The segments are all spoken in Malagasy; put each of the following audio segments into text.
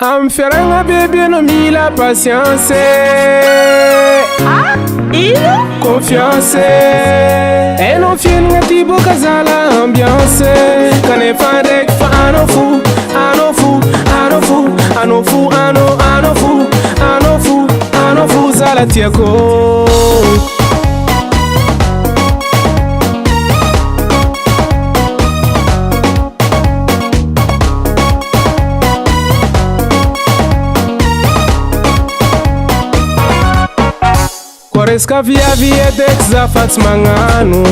Amferanga bébé no mila patience. Ah, ilo? Confiance. E non fienga tipo casala ambiance. Cane fare fa ano fu, ano fu, ano fu, ano fu, ano fu, ano fu, ano fu zala tiako. Quaresca via dexa fats mangano.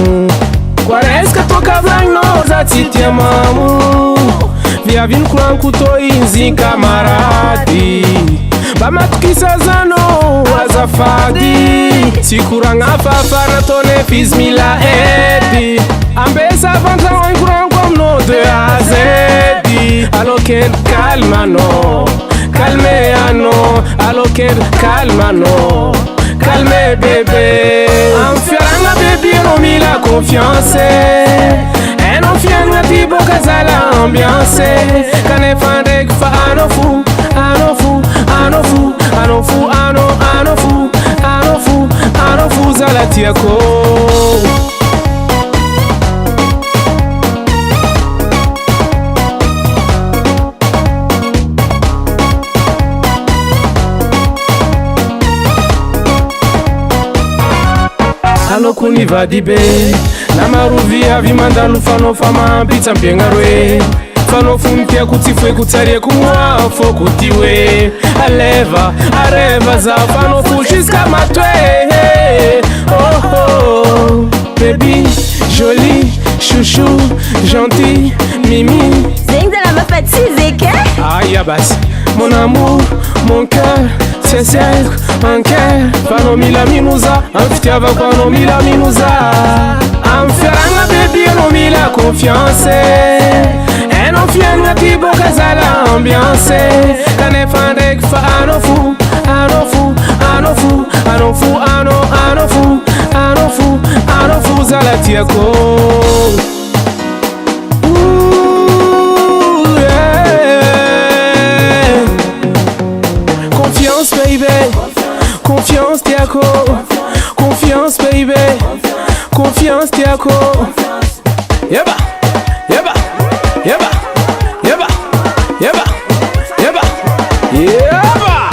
Quaresca toca vagnosa ti chiamamo. Via vin clanco to inzin camaradi. Bamatukisa zano azafadi. Sikuranga fafara tone fismila edi. Ambesa vanta wan kuran comme no de azedi. Aloken calmano, calme ano. Aloken calmano. Calme bébé, Amferanga bébé non mis la confiance. Et non fianga tipo casala ambiance. Cane fande fa ano fu, ano fu, ano fu, ano fu, ano fu, ano fu, ano fu zala tiako. Alo kuni vadibe na maruvia vimandalo fano fama pizza mpengarwe fano funtia kutifwe kutarie kumwa fo kutiwe aleva areva za fano fushiska matwe. Oh oh baby jolie chouchou gentil mimi Zing de la meuf baptisée, qu'est? Aïe basi mon amour mon cœur c'est ciel un cœur fano mila minuza amfitiava kwano mila minuza amferanga baby no mila confiance e non fianga tibo casala ambiance cane fande fa ano fu ano fu ano fu ano fu ano fu ano fu ano fu zala tiako. Baby, confiance Tiako, confiance baby, confiance Tiako. Yeba, yeba, yeba, yeba, yeba, yeba, yeba.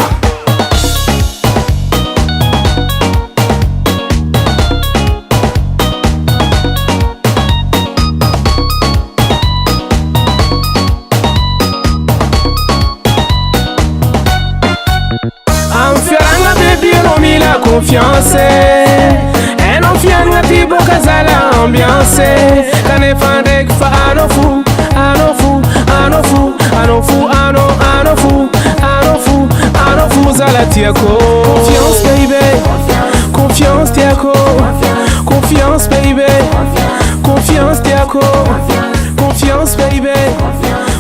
Amferanga baby non mi la confiance. E non fianga tipo casala ambiance. Cane fande fa ano fu, ano fu, ano fu, ano fu, ano fu, ano fu, ano fu zala tiako. Confiance baby, confiance Tiako, confiance baby, confiance Tiako, confiance baby,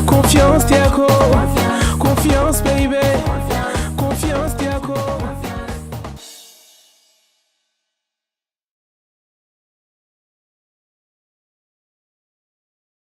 confiance Tiako, confiance baby.